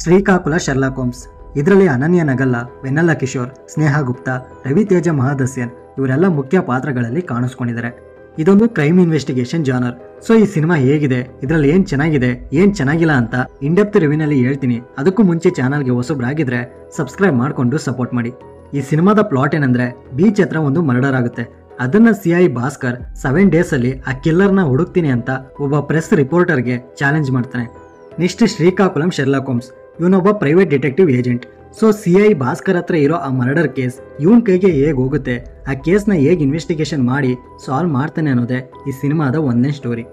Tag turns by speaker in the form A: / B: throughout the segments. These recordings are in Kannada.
A: ಶ್ರೀಕಾಕುಲ ಶರ್ಲಾಕ್ ಹೋಮ್ಸ್. ಇದರಲ್ಲಿ ಅನನ್ಯ ನಗಲ್ಲ, ವೆನ್ನಲ್ಲ ಕಿಶೋರ್, ಸ್ನೇಹಾ ಗುಪ್ತಾ, ರವಿತೇಜ ಮಹಾದಸ್ಯನ್ ಇವರೆಲ್ಲ ಮುಖ್ಯ ಪಾತ್ರಗಳಲ್ಲಿ ಕಾಣಿಸ್ಕೊಂಡಿದ್ದಾರೆ. ಇದೊಂದು ಕ್ರೈಮ್ ಇನ್ವೆಸ್ಟಿಗೇಷನ್ ಜಾನರ್. ಸೊ ಈ ಸಿನಿಮಾ ಹೇಗಿದೆ, ಇದರಲ್ಲಿ ಏನ್ ಚೆನ್ನಾಗಿದೆ ಏನ್ ಚೆನ್ನಾಗಿಲ್ಲ ಅಂತ ಇನ್ಡೆಪ್ತ್ ರಿವ್ಯೂನಲ್ಲಿ ಹೇಳ್ತೀನಿ. ಅದಕ್ಕೂ ಮುಂಚೆ ಚಾನಲ್ಗೆ ಹೊಸಬ್ರಾಗಿದ್ರೆ ಸಬ್ಸ್ಕ್ರೈಬ್ ಮಾಡ್ಕೊಂಡು ಸಪೋರ್ಟ್ ಮಾಡಿ. ಈ ಸಿನಿಮಾದ ಪ್ಲಾಟ್ ಏನಂದ್ರೆ, ಬೀಚ್ ಹತ್ರ ಒಂದು ಮರ್ಡರ್ ಆಗುತ್ತೆ. ಅದನ್ನ CI ಭಾಸ್ಕರ್ 7 ಡೇಸ್ ಅಲ್ಲಿ ಆ ಕಿಲ್ಲರ್ನ ಹುಡುಕ್ತೀನಿ ಅಂತ ಒಬ್ಬ ಪ್ರೆಸ್ ರಿಪೋರ್ಟರ್ಗೆ ಚಾಲೆಂಜ್ ಮಾಡ್ತಾನೆ. Next Srikakulam Sherlock Holmes. ಇವನೊಬ್ಬ private detective agent. So CI Bhaskar ಹತ್ರ ಇರೋ ಆ ಮರ್ಡರ್ ಕೇಸ್ ಇವನ್ ಕೈಗೆ ಹೇಗೆ ಹೋಗುತ್ತೆ, ಆ ಕೇಸ್ನ ಹೇಗೆ ಇನ್ವೆಸ್ಟಿಗೇಷನ್ ಮಾಡಿ ಸಾಲ್ವ್ ಮಾಡ್ತಾನೆ ಅನ್ನೋದೇ ಈ ಸಿನಿಮಾದ ಒಂದನೇ ಸ್ಟೋರಿ.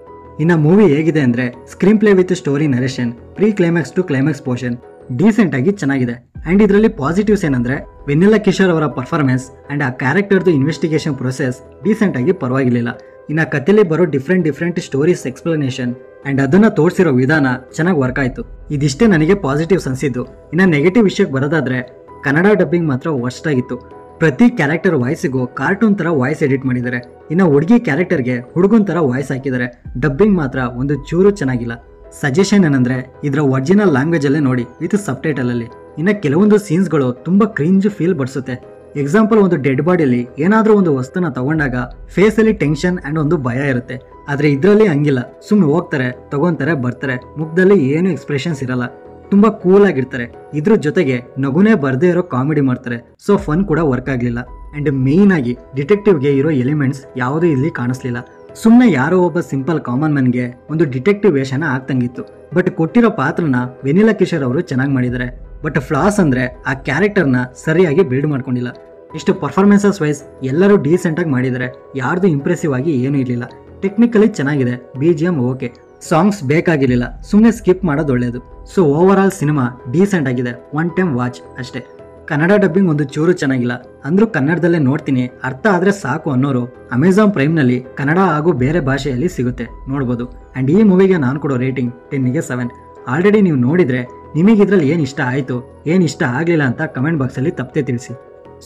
A: ಇನ್ನು ಮೂವಿ ಹೇಗಿದೆ ಅಂದ್ರೆ, screen play with story narration, pre climax to climax portion decent ಆಗಿ ಚೆನ್ನಾಗಿದೆ. ಅಂಡ್ ಇದರಲ್ಲಿ ಪಾಸಿಟಿವ್ಸ್ ಏನಂದ್ರೆ, ವೆನ್ನೆಲ್ಲ ಕಿಶೋರ್ ಅವರ ಪರ್ಫಾರ್ಮೆನ್ಸ್ ಅಂಡ್ ಆ ಕ್ಯಾರೆಕ್ಟರ್ದು ಇನ್ವೆಸ್ಟಿಗೇಷನ್ ಪ್ರೊಸೆಸ್ ಡೀಸೆಂಟ್ ಆಗಿ ಪರವಾಗಿರ್ಲಿಲ್ಲ. ಇನ್ನು ಕಥೆಯಲ್ಲಿ ಬರೋ ಡಿಫ್ರೆಂಟ್ ಸ್ಟೋರೀಸ್ ಎಕ್ಸ್ಪ್ಲನೇಷನ್ ಅಂಡ್ ಅದನ್ನ ತೋರಿಸಿರೋ ವಿಧಾನ ಚೆನ್ನಾಗಿ ವರ್ಕ್ ಆಯ್ತು. ಇದಿಷ್ಟೇ ನನಗೆ ಪಾಸಿಟಿವ್ಸ್ ಅನ್ಸಿದ್ದು. ಇನ್ನು ನೆಗೆಟಿವ್ ವಿಷಯಕ್ಕೆ ಬರೋದಾದ್ರೆ, ಕನ್ನಡ ಡಬ್ಬಿಂಗ್ ಮಾತ್ರ ವರ್ಸ್ಟ್ ಆಗಿತ್ತು. ಪ್ರತಿ ಕ್ಯಾರೆಕ್ಟರ್ ವಾಯ್ಸಿಗೂ ಕಾರ್ಟೂನ್ ತರ ವಾಯ್ಸ್ ಎಡಿಟ್ ಮಾಡಿದ್ದಾರೆ. ಇನ್ನು ಹುಡುಗಿ ಕ್ಯಾರೆಕ್ಟರ್ಗೆ ಹುಡುಗನ್ ತರ ವಾಯ್ಸ್ ಹಾಕಿದ್ದಾರೆ. ಡಬ್ಬಿಂಗ್ ಮಾತ್ರ ಒಂದು ಚೂರು ಚೆನ್ನಾಗಿಲ್ಲ. ಸಜೆಷನ್ ಏನಂದ್ರೆ, ಇದರ ಒರಿಜಿನಲ್ ಲ್ಯಾಂಗ್ವೇಜ್ ಅಲ್ಲೇ ನೋಡಿ ವಿತ್ ಸಬ್ ಟೈಟಲ್ ಅಲ್ಲಿ. ಇನ್ನು ಕೆಲವೊಂದು ಸೀನ್ಸ್ಗಳು ತುಂಬಾ ಕ್ರಿಂಜ್ ಫೀಲ್ ಬಡಿಸುತ್ತೆ. ಎಕ್ಸಾಂಪಲ್, ಒಂದು ಡೆಡ್ ಬಾಡಿಯಲ್ಲಿ ಏನಾದ್ರೂ ಒಂದು ವಸ್ತುನ ತಗೊಂಡಾಗ ಫೇಸ್ ಅಲ್ಲಿ ಟೆನ್ಷನ್ ಅಂಡ್ ಒಂದು ಭಯ ಇರುತ್ತೆ. ಆದ್ರೆ ಇದ್ರಲ್ಲಿ ಹಂಗಿಲ್ಲ. ಸುಮ್ನೆ ಹೋಗ್ತಾರೆ, ತಗೊಂತಾರೆ, ಬರ್ತಾರೆ, ಮುಖದಲ್ಲಿ ಏನು ಎಕ್ಸ್ಪ್ರೆಷನ್ಸ್ ಇರಲ್ಲ. ತುಂಬಾ ಕೂಲ್ ಆಗಿರ್ತಾರೆ. ಇದ್ರ ಜೊತೆಗೆ ನಗುನೇ ಬರ್ದೇ ಇರೋ ಕಾಮಿಡಿ ಮಾಡ್ತಾರೆ. ಸೊ ಫನ್ ಕೂಡ ವರ್ಕ್ ಆಗ್ಲಿಲ್ಲ. ಅಂಡ್ ಮೇನ್ ಆಗಿ ಡಿಟೆಕ್ಟಿವ್ಗೆ ಇರೋ ಎಲಿಮೆಂಟ್ಸ್ ಯಾವುದೂ ಇಲ್ಲಿ ಕಾಣಿಸ್ಲಿಲ್ಲ. ಸುಮ್ಮನೆ ಯಾರೋ ಒಬ್ಬ ಸಿಂಪಲ್ ಕಾಮನ್ ಮ್ಯಾನ್ಗೆ ಒಂದು ಡಿಟೆಕ್ಟಿವ್ ವೇಷನ ಆಗ್ತಂಗಿತ್ತು. ಬಟ್ ಕೊಟ್ಟಿರೋ ಪಾತ್ರನ ವೆನಿಲಾ ಕಿಶೋರ್ ಅವರು ಚೆನ್ನಾಗಿ ಮಾಡಿದ್ದಾರೆ. ಬಟ್ ಫ್ಲಾಸ್ ಅಂದ್ರೆ, ಆ ಕ್ಯಾರೆಕ್ಟರ್ನ ಸರಿಯಾಗಿ ಬಿಲ್ಡ್ ಮಾಡ್ಕೊಂಡಿಲ್ಲ. ಇಷ್ಟು ಪರ್ಫಾರ್ಮೆನ್ಸಸ್ ವೈಸ್ ಎಲ್ಲರೂ ಡೀಸೆಂಟ್ ಆಗಿ ಮಾಡಿದ್ದಾರೆ. ಯಾರ್ದು ಇಂಪ್ರೆಸಿವ್ ಆಗಿ ಏನೂ ಇರಲಿಲ್ಲ. ಟೆಕ್ನಿಕಲಿ ಚೆನ್ನಾಗಿದೆ, BGM ಓಕೆ, ಸಾಂಗ್ಸ್ ಬೇಕಾಗಿರಲಿಲ್ಲ, ಸುಮ್ಮನೆ ಸ್ಕಿಪ್ ಮಾಡೋದು ಒಳ್ಳೆಯದು. So over all cinema decent ಆಗಿದೆ, ಒನ್ ಟೈಮ್ ವಾಚ್ ಅಷ್ಟೇ. ಕನ್ನಡ ಡಬ್ಬಿಂಗ್ ಒಂದು ಚೂರು ಚೆನ್ನಾಗಿಲ್ಲ. ಅಂದ್ರೂ ಕನ್ನಡದಲ್ಲೇ ನೋಡ್ತೀನಿ, ಅರ್ಥ ಆದ್ರೆ ಸಾಕು ಅನ್ನೋರು ಅಮೆಜಾನ್ ಪ್ರೈಮ್ನಲ್ಲಿ ಕನ್ನಡ ಹಾಗೂ ಬೇರೆ ಭಾಷೆಯಲ್ಲಿ ಸಿಗುತ್ತೆ, ನೋಡ್ಬೋದು. ಅಂಡ್ ಈ ಮೂವಿಗೆ ನಾನು ಕೊಡೋ ರೇಟಿಂಗ್ 10ಗೆ 7. ಆಲ್ರೆಡಿ ನೀವು ನೋಡಿದ್ರೆ ನಿಮಗೆ ಇದ್ರಲ್ಲಿ ಏನು ಇಷ್ಟ ಆಯಿತು, ಏನು ಇಷ್ಟ ಆಗಲಿಲ್ಲ ಅಂತ ಕಮೆಂಟ್ ಬಾಕ್ಸಲ್ಲಿ ತಪ್ಪದೆ ತಿಳಿಸಿ.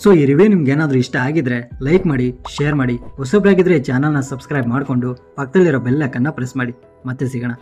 A: ಸೊ ಈ ರಿವ್ಯೂ ನಿಮ್ಗೆ ಏನಾದರೂ ಇಷ್ಟ ಆಗಿದ್ರೆ ಲೈಕ್ ಮಾಡಿ, ಶೇರ್ ಮಾಡಿ. ಹೊಸಬ್ರಾಗಿದ್ರೆ ಈ ಚಾನಲ್ನ ಸಬ್ಸ್ಕ್ರೈಬ್ ಮಾಡಿಕೊಂಡು ಪಕ್ಕದಲ್ಲಿರೋ ಬೆಲ್ ಐಕನ್ನ ಪ್ರೆಸ್ ಮಾಡಿ. ಮತ್ತೆ ಸಿಗೋಣ.